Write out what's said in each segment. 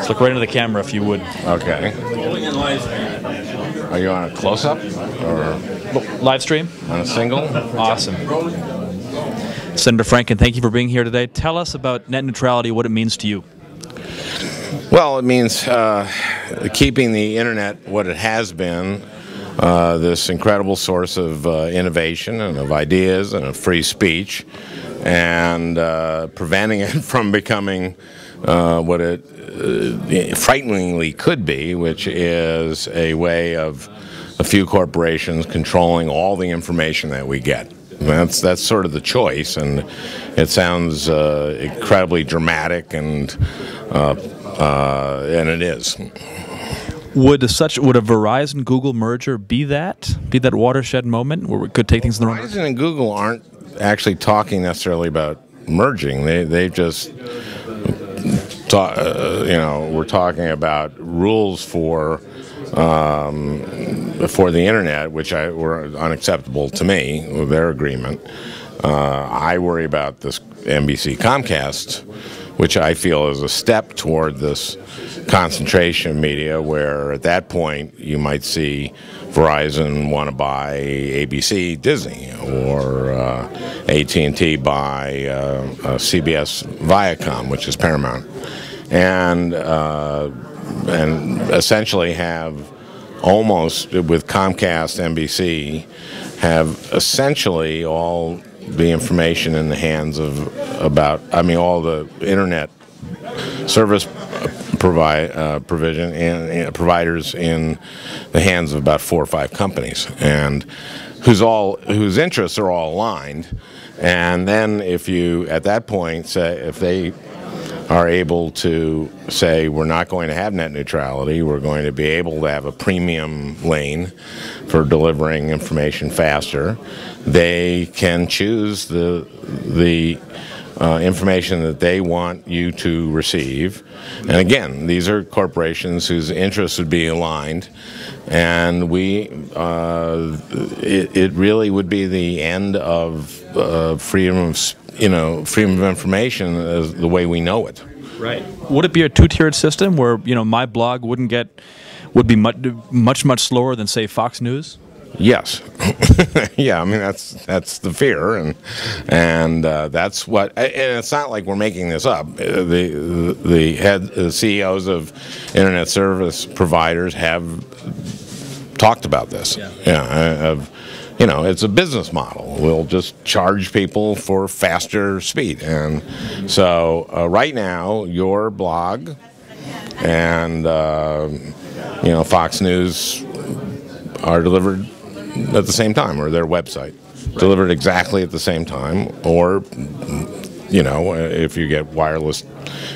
Let's look right into the camera if you would. Okay. Are you on a close-up or Live stream? on a single? Awesome. Senator Franken, thank you for being here today. Tell us about net neutrality, what it means to you. Well, it means keeping the internet what it has been, this incredible source of innovation and of ideas and of free speech, and preventing it from becoming what it frighteningly could be, which is a way of a few corporations controlling all the information that we get. That's sort of the choice, and it sounds incredibly dramatic, and it is. Would a Verizon Google merger be that watershed moment where we could take things in the wrong direction? Verizon and Google aren't actually talking necessarily about merging. They've just we're talking about rules for the internet, which were unacceptable to me with their agreement. I worry about this NBC Comcast, which I feel is a step toward this concentration of media, where at that point you might see Verizon want to buy ABC Disney, or AT&T buy CBS Viacom, which is Paramount, and essentially have almost, with Comcast, NBC, have essentially all the information in the hands of all the internet service providers in the hands of about 4 or 5 companies, and whose interests are all aligned. And then if you, at that point, say, if they are able to say, we're not going to have net neutrality, we're going to be able to have a premium lane for delivering information faster, they can choose the information that they want you to receive. And again, these are corporations whose interests would be aligned, and it really would be the end of freedom of information as the way we know it. Right. Would it be a two-tiered system where my blog would be much slower than, say, Fox News? Yes. Yeah, I mean that's the fear, and that's what. And it's not like we're making this up. The CEOs of internet service providers have talked about this. Yeah. It's a business model. We'll just charge people for faster speed, and so right now your blog and Fox News are delivered at the same time, or their website delivered exactly at the same time, or if you get wireless,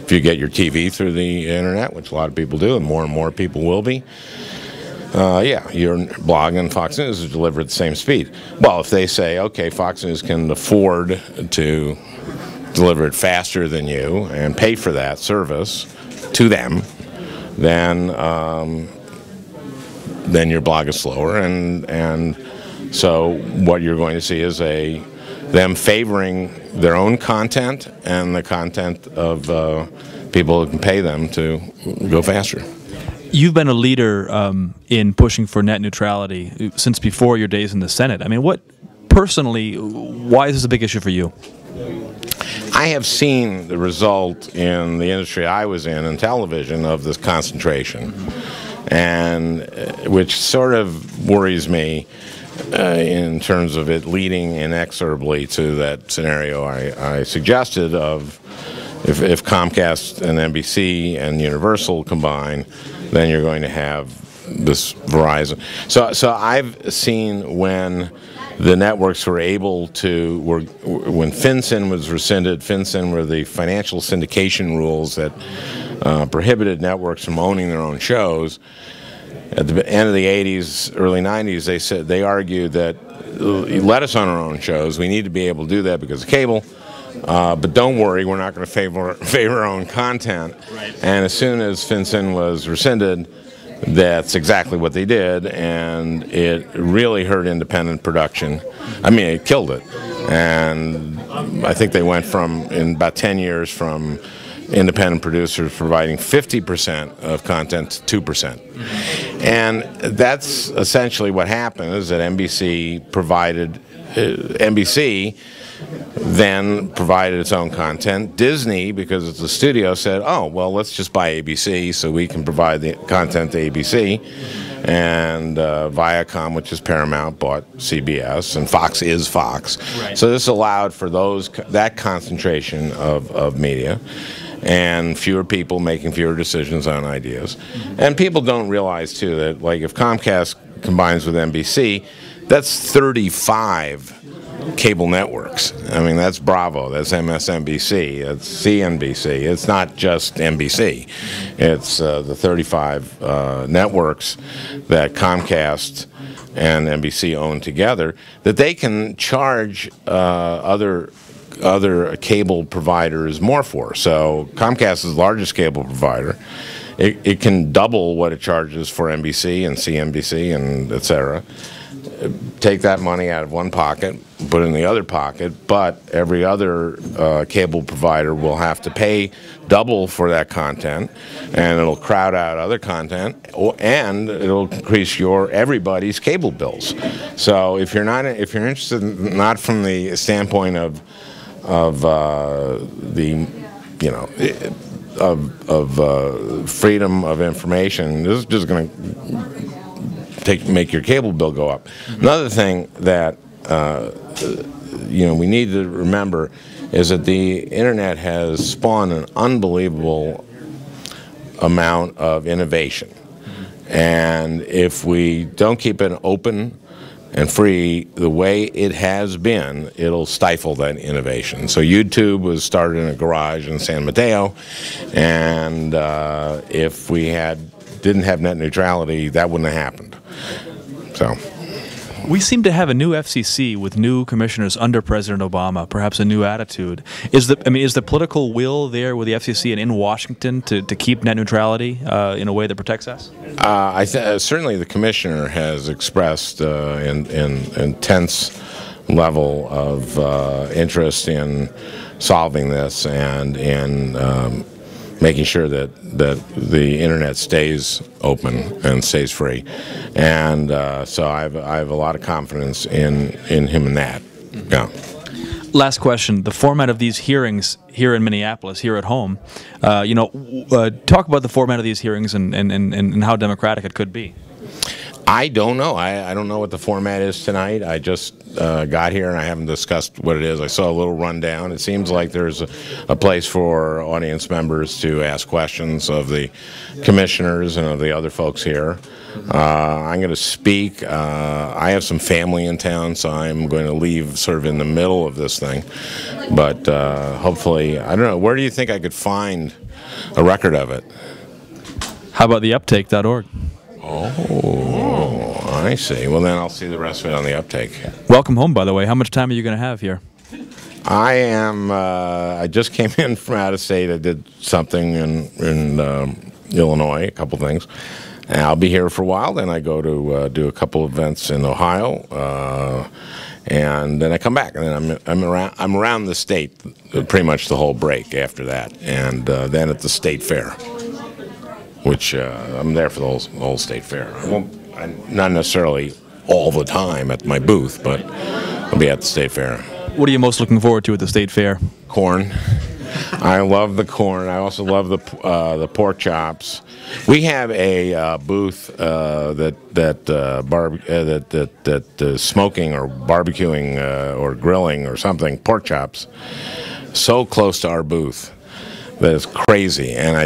if you get your TV through the internet, which a lot of people do, and more people will be, your blog and Fox News is delivered at the same speed. Well, if they say, okay, Fox News can afford to deliver it faster than you and pay for that service to them, then your blog is slower, and so what you're going to see is them favoring their own content and the content of people who can pay them to go faster. You've been a leader in pushing for net neutrality since before your days in the Senate. I mean, why is this a big issue for you? I have seen the result in the industry I was in television, of this concentration, and which sort of worries me in terms of it leading inexorably to that scenario I suggested of if Comcast and NBC and Universal combine, then you're going to have this Verizon. So I've seen when the networks were able to, when FinCEN was rescinded. FinCEN were the financial syndication rules that prohibited networks from owning their own shows. At the end of the 80s, early 90s, they argued that let us own our own shows. We need to be able to do that because of cable. But don't worry, we're not going to favor our own content. Right. And as soon as FinCEN was rescinded, that's exactly what they did, and it really hurt independent production. I mean, it killed it. And I think they went from, in about 10 years, from independent producers providing 50% of content to 2%. And that's essentially what happened, is that NBC then provided its own content. Disney, because it's a studio, said, oh, well, let's just buy ABC so we can provide the content to ABC. And Viacom, which is Paramount, bought CBS, and Fox is Fox. Right. So this allowed for that concentration of media, and fewer people making fewer decisions on ideas. And people don't realize, too, that like if Comcast combines with NBC, that's 35 cable networks. I mean, that's Bravo, that's MSNBC, that's CNBC. It's not just NBC. It's the 35 networks that Comcast and NBC own together, that they can charge other cable providers more for. So Comcast is the largest cable provider. It can double what it charges for NBC and CNBC and et cetera. Take that money out of one pocket, put it in the other pocket, but every other cable provider will have to pay double for that content, and it'll crowd out other content, and it'll increase everybody's cable bills. So if you're interested, not from the standpoint of freedom of information, this is just going to make your cable bill go up. Another thing that we need to remember is that the internet has spawned an unbelievable amount of innovation, and if we don't keep it open and free the way it has been, it'll stifle that innovation. So YouTube was started in a garage in San Mateo, and if we didn't have net neutrality, that wouldn't have happened. So we seem to have a new FCC with new commissioners under President Obama, perhaps a new attitude. Is the political will there with the FCC and in Washington to keep net neutrality in a way that protects us? Certainly the commissioner has expressed an intense level of interest in solving this and in making sure that the internet stays open and stays free, and so I have a lot of confidence in him in that. Yeah. Last question: the format of these hearings here in Minneapolis, here at home. Talk about the format of these hearings and how democratic it could be. I don't know. I don't know what the format is tonight. I just got here and I haven't discussed what it is. I saw a little rundown. It seems like there's a place for audience members to ask questions of the commissioners and of the other folks here. I'm going to speak. I have some family in town, so I'm going to leave sort of in the middle of this thing. But hopefully, I don't know, where do you think I could find a record of it? How about the UpTake.org? Oh, I see. Well, then I'll see the rest of it on the UpTake. Welcome home, by the way. How much time are you going to have here? I just came in from out of state. I did something in Illinois, a couple things. And I'll be here for a while. Then I go to do a couple events in Ohio, and then I come back. And then I'm around the state pretty much the whole break after that, and then at the state fair, which I'm there for the whole state fair. I'm not necessarily all the time at my booth, but I'll be at the state fair. What are you most looking forward to at the state fair? Corn. I love the corn. I also love the pork chops. We have a booth that smoking or barbecuing or grilling or something, pork chops, so close to our booth that it's crazy. And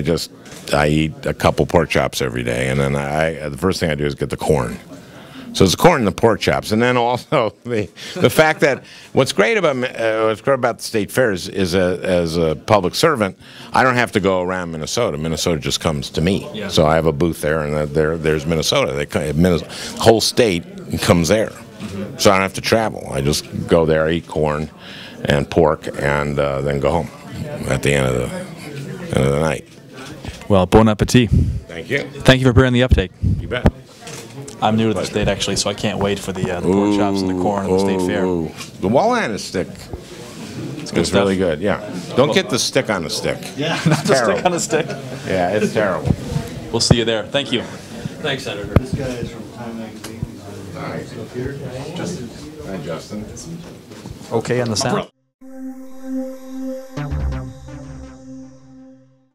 I eat a couple pork chops every day, and then the first thing I do is get the corn. So it's the corn and the pork chops, and then also the fact that what's great about the state fairs is as a public servant, I don't have to go around Minnesota. Minnesota just comes to me. Yeah. So I have a booth there, and there's Minnesota. The whole state comes there, so I don't have to travel. I just go there, eat corn and pork, and then go home at the end of the night. Well, bon appetit. Thank you. Thank you for preparing the UpTake. You bet. I'm new to the state, actually, so I can't wait for the pork chops and the corn and the state fair. The Wall-Anna stick It was really good, yeah. Don't get the stick on the stick. Yeah, not the stick on the stick. Yeah, it's terrible. We'll see you there. Thank you. Thanks, Senator. This guy is from Time Magazine. He's All right. stuff here. Hi, Justin. Okay on the sound?